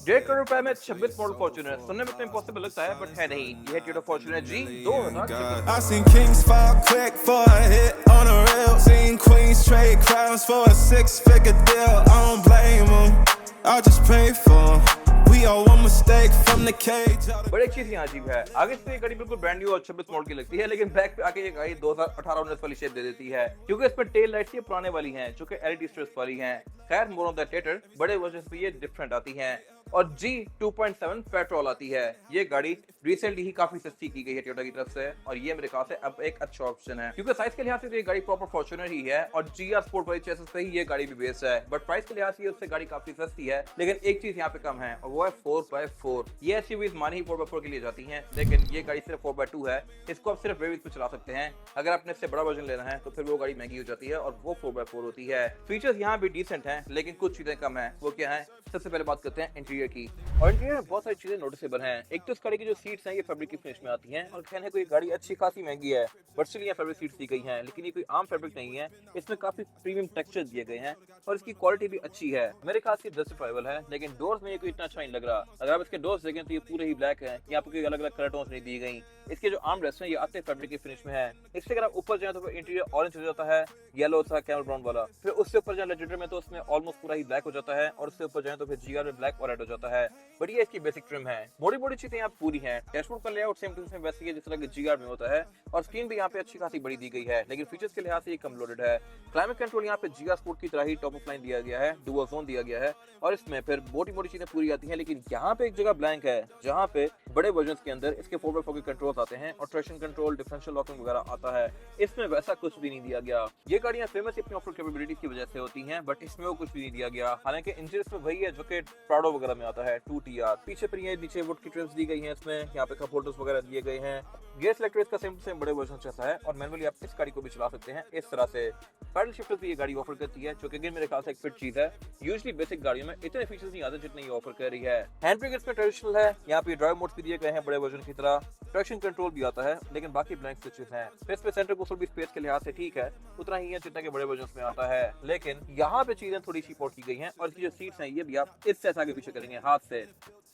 ₹1.5 करोड़ में 26 model Fortuner सुनने में तो इम्पॉसिबल लगता है, बट है नहीं। ये है Toyota Fortuner G 2026। I seen kings fall quick for a hit on a reel. Seen queens trade crowns for a six-figure deal. I don't blame them, I just pray for 'em. We all one mistake from the cage. बड़ी चीज यहाँ अजीब है, आगे से ये गाड़ी बिल्कुल ब्रांड न्यू और 26 मॉडल की लगती है, लेकिन बैक पे आके ये गाड़ी 2018-19 वाली शेप दे देती है, क्योंकि इसमें टेल लाइट्स ये पुराने वाली हैं जो कि एलईडी स्ट्रिप्स वाली हैं। खैर, मोर ऑन दैट लेटर, बड़े वर्जन पे ये डिफरेंट आती हैं और G 2.7 पेट्रोल आती है। ये गाड़ी रिसेंटली ही काफी सस्ती की गई है टोयोटा की तरफ से, और ये मेरे ख्याल से अब एक अच्छा ऑप्शन है, क्योंकि साइज के लिहाज से तो ये गाड़ी प्रॉपर फॉर्च्यूनर ही है और GR स्पोर्ट वाली चेसिस पे ही ये गाड़ी भी बेस्ड है, बट प्राइस के लिहाज से उससे गाड़ी काफी सस्ती है। लेकिन एक चीज यहाँ पे कम है और वो है 4x4। ये एसयूवीज मानी ही 4x4 के लिए जाती हैं, लेकिन ये गाड़ी सिर्फ 4x2 है। इसको आप सिर्फ रेवीज पे चला सकते हैं। अगर आपने इससे बड़ा वर्जन लेना है तो फिर वो गाड़ी महंगी हो जाती है और वो 4x4 होती है। फीचर्स यहाँ भी डिसेंट हैं, लेकिन कुछ चीजें कम है। वो क्या है? सबसे पहले बात करते हैं इंटीरियर की, और इंटीरियर में बहुत सारी चीजें नोटिसेबल हैं। एक तो इस गाड़ी की जो सीट्स हैं ये फैब्रिक की फिनिश में आती हैं, और कहने को ये गाड़ी अच्छी खासी महंगी है, बट स्टिल ये फैब्रिक सीट्स दी गई हैं, लेकिन ये कोई आम फैब्रिक नहीं है। इसमें काफी प्रीमियम टेक्सचर दिए गए हैं और इसकी क्वालिटी भी अच्छी है। मेरे ख्याल से जस्टिफाइबल है, लेकिन डोर्स में ये कोई इतना अच्छा नहीं लग रहा। अगर आप इसके डोर्स देखें तो ये पूरे ही ब्लैक है, यहाँ पे कोई अलग अलग कलर टोन्स नहीं दी गई। इसके जो आर्म रेस्ट हैं ये आते फैब्रिक की फिनिश में है। इससे अगर आप ऊपर जाए तो फिर इंटीरियर ऑरेंज हो जाता है, येलो सा कैमल ब्राउन वाला। फिर उससे ऊपर जाए लेजेंडर में तो उसमें ऑलमोस्ट पूरा ही ब्लैक हो जाता है, और उससे ऊपर जाए तो फिर जीआर में ब्लैक और रेड हो जाता है। बट ये इसकी बेसिक ट्रिम है। मोटी मोटी चीजें यहाँ पूरी हैं। डैशबोर्ड का लेआउट सेम टू सेम वैसे ही है जिस तरह की जीआर में होता है, और स्क्रीन भी यहाँ पे अच्छी खासी बड़ी दी गई है, लेकिन फीचर्स के लिहाज से ये कम लोडेड है। क्लाइमेट कंट्रोल यहाँ पे जीआर स्पोर्ट की तरह ही टॉप ऑफ लाइन दिया गया है, डुअल जोन दिया गया है, और इसमें फिर मोटी मोटी चीजें पूरी आती हैं। लेकिन यहाँ पे एक जगह ब्लैंक है, जहाँ पे बड़े वर्जन के अंदर इसके 4x4 के कंट्रोल्स आते हैं और ट्रैक्शन कंट्रोल, डिफरेंशियल लॉकिंग वगैरह आता है। इसमें वैसा कुछ भी नहीं दिया गया। ये गाड़ियां फेमस अपनी ऑफ रोड कैपेबिलिटीज की वजह से होती हैं, बट इसमें वो कुछ भी नहीं दिया गया। हालांकि इंजन इसमें वही है जो कि प्राडो वगैरह में आता है 2TR। पीछे पर ये नीचे वुड की ट्रिम्स दी गई हैं, इसमें यहाँ पे कप होल्डर्स वगैरह दिए गए हैं। गियर सेलेक्टर इसका सेम टू सेम बड़े वर्जन जैसा है, और मैनुअली आप इस गाड़ी को भी चला सकते हैं इस तरह से। पैडल शिफ्टर भी ये गाड़ी ऑफर करती है, जो कि अगेन मेरे ख्याल से एक फिट चीज है। यूजुअली बेसिक गाड़ियों में इतने फीचर्स नहीं आते जितने ये ऑफर कर रही है। हैंड ब्रेक इसमें ट्रेडिशनल है, यहाँ पे ड्राइव मोड्स भी दिए गए हैं बड़े वर्जन की तरह। ट्रैक्शन कंट्रोल भी आता है, लेकिन बाकी ब्लैंक स्विचेस हैं। फिर इसमें सेंटर कंसोल भी स्पेस के लिहाज से ठीक है, उतना ही है जितना के बड़े वर्जन में आता है, लेकिन यहाँ पे चीजें थोड़ी सी पोर्ट की गई हैं, और इसकी जो सीट्स हैं ये भी आप इससे आगे पीछे करेंगे हाथ से,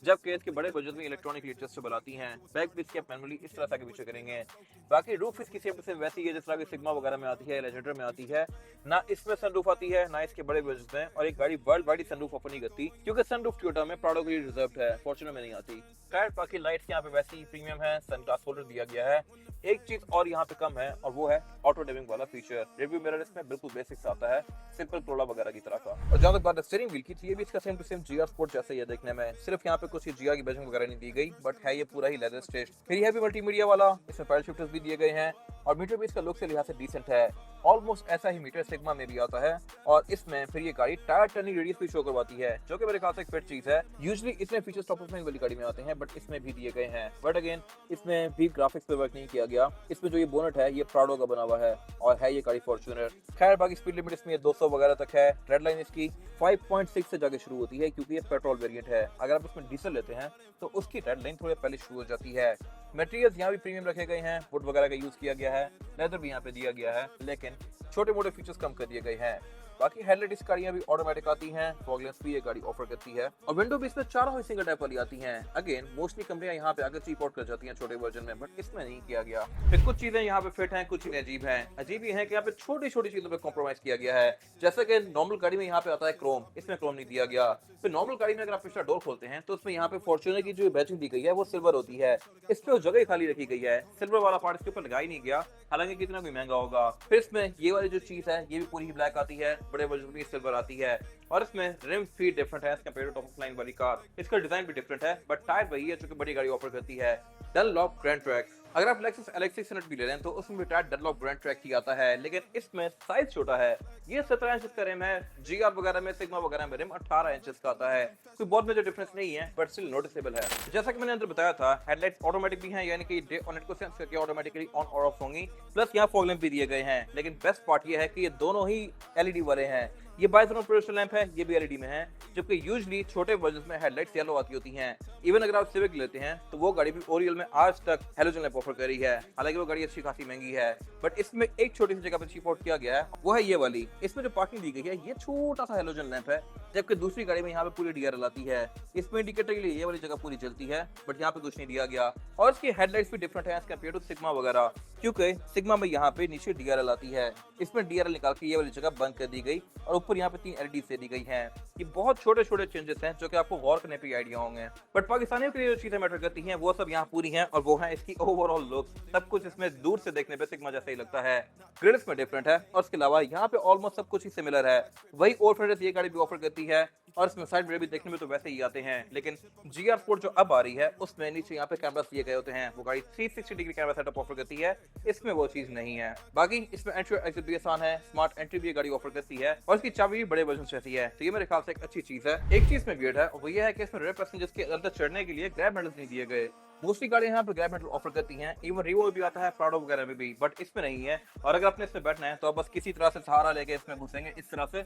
जबकि इसके बड़े बजट में इलेक्ट्रॉनिकली एडजस्टेबल आती हैं। बैक भी इसके मैनुअली इस तरह से आगे पीछे करेंगे। बाकी रूफ इसकी सेम टू सेम वैसी है जिस तरह की सिग्मा वगैरह में आती है, लेजेंडर में आती है। ना इसमें सनरूफ आती है, ना इसके बड़े बजट में, और एक गाड़ी वर्ल्ड वाइड सनरूफ ऑफर नहीं करती, क्योंकि सनरूफ टोयोटा में प्राडो के लिए रिजर्व्ड है, फॉर्च्यूनर में नहीं आती। खैर, बाकी लाइट्स यहाँ पे वैसे ही प्रीमियम है, सनग्लास होल्डर दिया गया है। एक चीज और यहाँ पे कम है, और वो है ऑटो डिमिंग वाला फीचर। रिव्यू मिरर इसमें बिल्कुल बेसिक आता है, सिंपल कोला वगैरह की तरह का। और जहाँ तक बात है स्टीयरिंग व्हील की, तो ये भी इसका same to same GR sport जैसा ही है देखने में, सिर्फ यहाँ पे कुछ जीआर की बैजिंग वगैरह नहीं दी गई, बट है ये पूरा ही लेदर स्टेज। फिर यह भी मल्टीमीडिया वाला, इसमें पैडल शिफ्टर्स भी दिए गए हैं, और मीटर भी इसका लुक से लिहाज से डिसेंट है। ऑलमोस्ट ऐसा ही मीटर सिग्मा में भी आता है, और इसमें फिर ये गाड़ी टायर टर्निंग रेडियस भी शो करवाती है, जो कि मेरे ख्याल से एक फिट चीज है। यूजुअली इतने फीचर्स टॉप ऑफ लाइन वाली गाड़ी में आते हैं, बट इसमें भी दिए गए हैं। बट अगेन इसमें भी ग्राफिक्स पे वर्क नहीं किया गया। इसमें जो ये बोनट है ये प्राडो का बना हुआ है, और है ये गाड़ी फॉर्च्यूनर। खैर, बाकी स्पीड लिमिट इसमें 200 वगैरह तक है। रेड लाइन इसकी 5.6 से जाके शुरू होती है, क्योंकि ये पेट्रोल वेरिएंट है। अगर आप इसमें डीजल लेते हैं तो उसकी रेड लाइन थोड़े पहले शुरू हो जाती है। मटेरियल्स यहाँ भी प्रीमियम रखे गए हैं, वुड वगैरह का यूज किया गया है, लेदर भी यहाँ पे दिया गया है, लेकिन छोटे मोटे फीचर्स कम कर दिए गए हैं। बाकी हेडलाइट इस गाड़ियां भी ऑटोमेटिक आती हैं, फॉग लैंप्स भी ये गाड़ी ऑफर करती है, और विंडो भी इसमें चारों ही सिंगल टाइप वाली आती हैं। अगेन मोस्टली कंपनियां यहाँ पे आकर चीप आउट कर जाती हैं छोटे वर्जन में, बट इसमें नहीं किया गया। फिर कुछ चीजें यहाँ पे फिट हैं, कुछ चीजें अजीब हैं। अजीब ये है कि यहाँ पे छोटी छोटी चीजों पे कॉम्प्रोमाइज किया गया है, जैसे कि नॉर्मल गाड़ी में यहाँ पे आता है क्रोम, इसमें क्रोम नहीं दिया गया। फिर नॉर्मल गाड़ी में अगर आप पिछला डोर खोलते हैं तो उसमें यहाँ पे फॉर्च्यूनर की जो बैजिंग दी गई है वो सिल्वर होती है, इस पे जगह खाली रखी गई है, सिल्वर वाला पार्ट इसके ऊपर लगाई नहीं गया, हालांकि कितना भी महंगा होगा। फिर इसमें ये वाली जो चीज है ये भी पूरी ही ब्लैक आती है, बड़े वर्जन में सिल्वर आती है, और इसमें रिम फीट डिफरेंट है compare to top of line वाली कार। इसका डिजाइन भी डिफरेंट है, बट टायर वही है जो कि बड़ी गाड़ी ऑफर करती है। डनलॉप ग्रैंड ट्रैक, अगर आप लेक्सस LX 600 भी ले रहे हैं तो उसमें भी टायर डनलॉप ग्रैंड ट्रैक ही आता है, लेकिन इसमें साइज छोटा है। ये 17 इंच का रिम है, जीआर वगैरह में, सिग्मा वगैरह में रिम 18 इंच का आता है। कोई बहुत मेजर डिफरेंस नहीं है, बट स्टिल नोटिसेबल है। जैसा कि मैंने अंदर बताया था, हेडलाइट्स ऑटोमेटिक भी हैं, यानी कि डे और नाइट को सेंस करके ऑटोमेटिकली ऑन और ऑफ होंगी। प्लस यहाँ फॉग लैंप भी दिए गए हैं, लेकिन बेस्ट पार्ट ये है कि ये दोनों ही LED वाले हैं। ये बाइजोनल प्रोजेक्शन लैंप है, ये भी एलईडी में है, जबकि यूजुअली छोटे वर्जन में हेडलाइट्स येलो आती होती हैं। इवन अगर आप सिविक लेते हैं तो वो गाड़ी भी ओरियल में आज तक हेलोजन लैंप ऑफर करी है, हालांकि वो गाड़ी अच्छी खासी महंगी है, बट इसमें एक छोटी सी जगह पर चीप आउट किया गया है, वो है ये वाली। इसमें जो पार्किंग दी गई है ये छोटा सा हेलोजन लैंप है, जबकि दूसरी गाड़ी में यहाँ पे पूरी डीआरएल आती है। इसमें इंडिकेटर के लिए ये वाली जगह पूरी चलती है, बट यहाँ पे कुछ नहीं दिया गया। और इसकी हेडलाइट्स भी डिफरेंट है कंपेयर टू सिग्मा वगैरह, क्योंकि सिग्मा में यहाँ पे नीचे डीआरएल आती है, इसमें डीआरएल निकाल के ये वाली जगह बंद कर दी गई और ऊपर यहाँ पे 3 एलईडी से दी गई हैं। ये बहुत छोटे छोटे चेंजेस हैं जो कि आपको गौर करने पे आइडिया होंगे, बट पाकिस्तानियों के लिए जो चीजें मैटर करती हैं वो सब यहाँ पूरी हैं, और वो है इसकी ओवरऑल लुक। सब कुछ इसमें दूर से देखने पे सिग्मा जैसा ही लगता है, ग्रिल्स में डिफरेंट है, और इसके अलावा यहाँ पे ऑलमोस्ट सब कुछ ही सिमिलर है। वही और फ्रेंड्स ये गाड़ी भी ऑफर करती है, और इसमें साइड मिरर भी देखने में तो वैसे ही आते हैं, लेकिन GR स्पोर्ट जो अब आ रही है उसमें नीचे यहाँ पे कैमरास दिए गए होते हैं। वो गाड़ी 360 डिग्री कैमरा सेटअप ऑफर करती है, इसमें वो चीज नहीं है। बाकी इसमें एंट्री एग्जिट भी आसान है, स्मार्ट एंट्री भी गाड़ी ऑफर करती है, और इसकी चाबी भी बड़े वर्जन से रहती है, तो ये मेरे ख्याल से एक अच्छी चीज है। एक चीज में वियर्ड है, और वो ये है कि इसमें रेयर पैसेंजर्स के अंदर चढ़ने के लिए ग्रैब हैंडल्स नहीं दिए गए। मोस्टली गाड़ियां यहाँ पर ग्रैब हैंडल ऑफर करती हैं, इवन रिवो में भी आता है, प्राडो वगैरह में भी, बट इसमें नहीं है। और अगर आपने इसमें बैठना है तो आप बस किसी तरह से सहारा लेके इसमें घुसेंगे इस तरह से।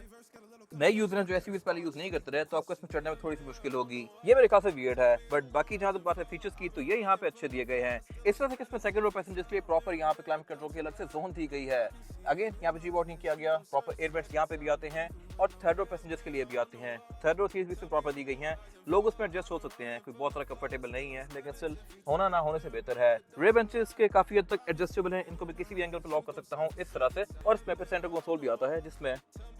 नए यूजर हैं जो एसयूवीज पहले यूज नहीं करते रहे, तो आपको इसमें चढ़ने में थोड़ी सी मुश्किल होगी। ये मेरे ख्याल से वियर्ड है, बट बाकी जहाँ तक बात है फीचर्स की, तो ये यहाँ पे अच्छे दिए गए हैं। इस तरह से इसमें सेकंड रो पैसेंजर्स के लिए प्रॉपर यहाँ पे क्लाइमेट कंट्रोल की अलग से जोन दी गई है। अगेन यहाँ पे जीबॉट नहीं किया गया, प्रॉपर एयर वेंट्स यहाँ पे भी आते हैं, और थर्ड रो पैसेंजर्स के लिए भी आते हैं। थर्ड रो सीट्स भी इसमें प्रॉपर दी गई हैं, लोग उसमें एडजस्ट हो सकते हैं, कोई बहुत सारा कंफर्टेबल नहीं है, लेकिन स्टिल होना ना होने से बेहतर है। रेयर बेंचेस के काफी हद तक एडजस्टेबल हैं, इनको भी किसी भी एंगल पर लॉक कर सकता हूँ इस तरह से, और इसमें पे सेंटर कंसोल भी आता है, जिसमें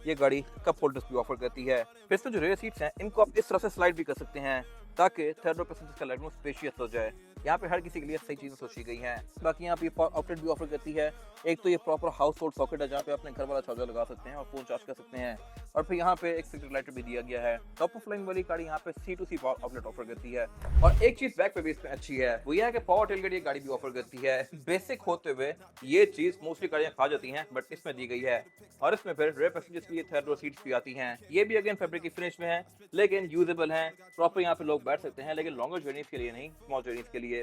ये गाड़ी कप होल्डर्स भी ऑफर करती है। फिर इसमें जो रेयर सीट्स हैं इनको आप इस तरह से स्लाइड भी कर सकते हैं, ताकि थर्ड रो पैसेंजर्स का लेग रूम स्पेशियस हो जाए। यहाँ पे हर किसी के लिए सही चीजें सोची गई हैं। बाकी यहाँ पे आउटलेट भी ऑफर करती है। एक तो ये प्रॉपर हाउस होल्ड सॉकेट है, जहाँ पे अपने घर वाला चार्जर लगा सकते हैं और फोन चार्ज कर सकते हैं, और फिर यहाँ पे एक सिगरेट लाइटर भी दिया गया है। टॉप ऑफ लाइन वाली गाड़ी यहाँ पे C2C पावर आउटलेट ऑफर करती है। और एक चीज बैक पे भी इसमें अच्छी है, वो ये है कि पावर टेलगेट ये गाड़ी भी ऑफर करती है। बेसिक होते हुए ये चीज मोस्टली गाड़ियां खा जाती हैं, बट इसमें दी गई है। और इसमें फिर रेयर पैसेंजर्स के लिए थर्ड रो सीट्स भी आती हैं। ये भी अगेन फैब्रिक की फिनिश में है, लेकिन यूजेबल है, प्रॉपर यहाँ पे लोग बैठ सकते हैं, लेकिन लॉन्गर जर्नीज के लिए नहीं, स्मॉल जर्नीज के लिए।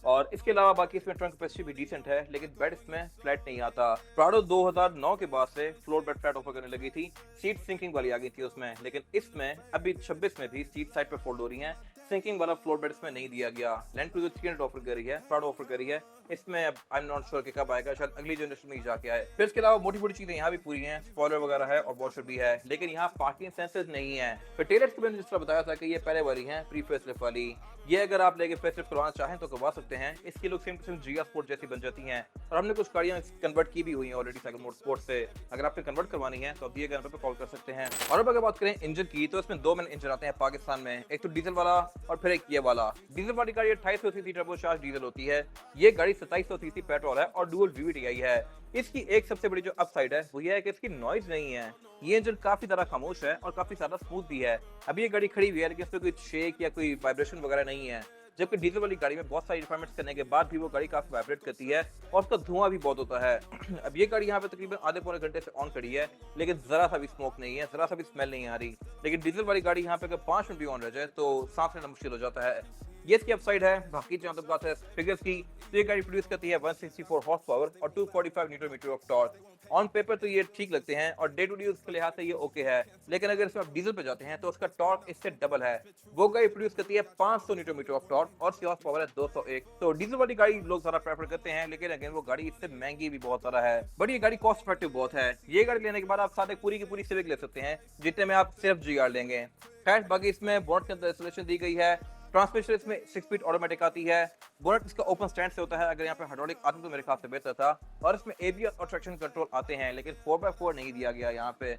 और इसके अलावा बाकी इसमें ट्रंक कैपेसिटी भी डिसेंट है, लेकिन बेड इसमें फ्लैट नहीं आता। प्राडो 2009 के बाद से फ्लोर बेड फ्लैट ऑफर करने लगी थी, सीट सिंकिंग वाली आ गई थी उसमें, लेकिन इसमें अभी 26 में भी सीट साइड पे फोल्ड हो रही हैं, सिंकिंग वाला फ्लोर बेड इसमें नहीं दिया गया। लैंड क्रूजर 300 ऑफर कर रही है, प्राडो ऑफर कर रही है, इसमें अब आई एम नॉट श्योर कि कब आएगा, शायद अगली जनरेशन में ही जाके आए। फिर इसके अलावा मोटी मोटी चीजें यहाँ भी पूरी हैं, स्पॉइलर वगैरह है और वॉशर भी है, लेकिन यहाँ पार्किंग सेंसर्स नहीं है। फिर टेलर के मैंने जिस तरह बताया था कि ये पहले वाली है प्री फेसलिफ्ट वाली, ये अगर आप लेके फेसलिफ्ट करवाना चाहें तो करवा सकते हैं। इसकी look same to same GR sport जैसी बन जाती हैं, और हमने कुछ गाड़ियां कन्वर्ट की भी हुई हैं ऑलरेडी साइकिल मोड स्पोर्ट से। अगर आपने कन्वर्ट करवानी है तो आप दिए गए नंबर पे कॉल कर सकते हैं। और अब अगर बात करें इंजन की, तो इसमें 2 मेन इंजन आते हैं पाकिस्तान में, एक तो डीजल वाला और फिर एक ये वाला। डीजल वाली गाड़ी 2800 सीसी टर्बोचार्ज डीजल होती है, ये गाड़ी 2700 सीसी पेट्रोल है और डुअल VVTi है। इसकी एक सबसे बड़ी जो अपसाइड है वो ये है कि इसकी नॉइज नहीं है, ये इंजन काफी ज्यादा खामोश है और काफी ज्यादा स्मूथ भी है। अभी ये गाड़ी खड़ी हुई है, लेकिन इसमें कोई शेक या कोई वाइब्रेशन वगैरह नहीं है, जबकि डीजल वाली गाड़ी में बहुत सारी रिफाइनमेंट्स करने के बाद भी वो गाड़ी काफी वाइब्रेट करती है और उसका धुआं भी बहुत होता है। अब ये गाड़ी यहाँ पे तकरीबन आधे पौने घंटे से ऑन खड़ी है, लेकिन जरा सा भी स्मोक नहीं है, जरा सा भी स्मेल नहीं आ रही। लेकिन डीजल वाली गाड़ी यहाँ पे अगर 5 मिनट भी ऑन रह जाए तो सांस लेना मुश्किल हो जाता है। ये इसकी अपसाइड है। बाकी जहाँ तक बात है फिगर्स की, तो ये गाड़ी प्रोड्यूस करती है 164 हॉर्स पावर और 245 newton metre of torque. On paper तो ये ठीक लगते हैं और डे टू डे यूज के लिहाज से ये ओके है, लेकिन अगर इसमें आप डीजल पे जाते हैं तो उसका टॉर्क इससे डबल है। वो गाड़ी प्रोड्यूस करती है 500 न्यूटन मीटर ऑफ टॉर्क और इसकी हॉर्स पावर है 201। तो डीजल वाली गाड़ी लोग ज्यादा प्रेफर करते हैं, लेकिन अगेन वो गाड़ी इससे महंगी भी बहुत ज्यादा है, बट ये गाड़ी कॉस्ट इफेक्टिव बहुत है। ये गाड़ी लेने के बाद आप साथ पूरी की पूरी सिविक ले सकते हैं, जितने में आप सिर्फ GR लेंगे। खैर बाकी इसमें बोनट के अंदर इंस्टॉलेशन दी गई है। ट्रांसमिशन इसमें 6 स्पीड ऑटोमेटिक आती है। बोनट इसका ओपन स्टैंड से होता है, अगर यहाँ पे हाइड्रोलिक आती तो मेरे ख्याल से बेहतर था। और इसमें ABS और ट्रैक्शन कंट्रोल आते हैं, लेकिन 4x4 नहीं दिया गया यहाँ पे।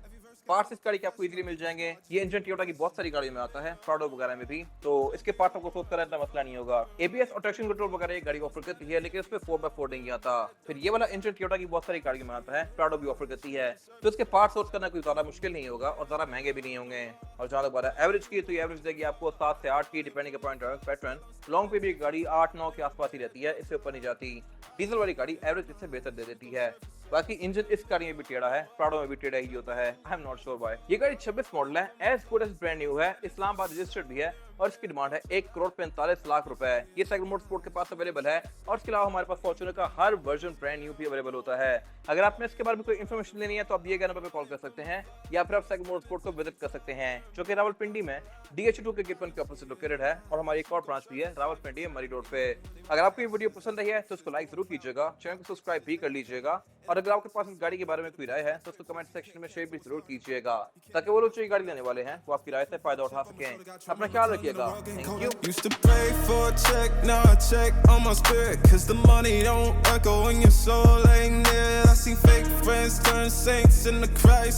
पार्ट्स इस गाड़ी के आपको इजीली मिल जाएंगे। ये इंजन टोयोटा की बहुत सारी गाड़ियों में आता है, प्राडो वगैरह में भी, तो इसके पार्ट्स आपको सोच कर इतना मसला नहीं होगा। ABS और ट्रैक्शन कंट्रोल वगैरह ये गाड़ी ऑफर करती है, लेकिन इसमें 4x4 नहीं आता। फिर ये वाला इंजन टोयोटा की बहुत सारी गाड़ियों में आता है, प्राडो भी ऑफर करती है, तो इसके पार्ट्स सोच करना कोई ज्यादा मुश्किल नहीं होगा और ज्यादा महंगे भी नहीं होंगे। और जहाँ तक बात है एवरेज की, तो ये एवरेज देगी आपको 7 से 8 की, डिपेंडिंग अपॉन पैटर्न। लॉन्ग पे भी गाड़ी 8-9 के आसपास ही रहती है, इससे ऊपर नहीं जाती। डीजल वाली गाड़ी एवरेज इससे बेहतर दे देती है। बाकी इंजन इस गाड़ी में भी टेढ़ा है, प्राडो में भी टेढ़ा ही होता है। I am not sure why. ये गाड़ी 26 मॉडल है, as good as brand new है, इस्लामाबाद रजिस्टर्ड भी है और इसकी डिमांड है 1,45,00,000 रुपए। ये साइकिल मोटरस्पोर्ट के पास अवेलेबल है और इसके अलावा हमारे पास फॉर्च्यूनर का हर वर्जन ब्रांड न्यू भी अवेलेबल होता है। अगर आपने इसके बारे में कोई इन्फॉर्मेशन लेनी है तो आप दिए गए नंबर पर कॉल कर सकते हैं या फिर आप साइकिल मोटरस्पोर्ट को विजिट कर सकते हैं, जो कि रावलपिंडी में DH2 के गेट 1 के ऑपोजिट लोकेटेड है और हमारी एक और ब्रांच भी है रावलपिंडी मरी रोड पे। अगर आपको ये वीडियो पसंद आई है तो इसको लाइक जरूर कीजिएगा, चैनल को सब्सक्राइब भी कर लीजिएगा और अगर आपके पास इस गाड़ी के बारे में कोई राय है तो उसको कमेंट सेक्शन में शेयर भी जरूर कीजिएगा ताकि वो लोग जो ये गाड़ी लेने वाले हैं वो आपकी राय से फायदा उठा सकें। अपना ख्याल रखिएगा। Thank you. Used to pray for a check, now I check on my spirit. Cause the money don't echo when your soul ain't near. I see fake friends turn saints in the Christ.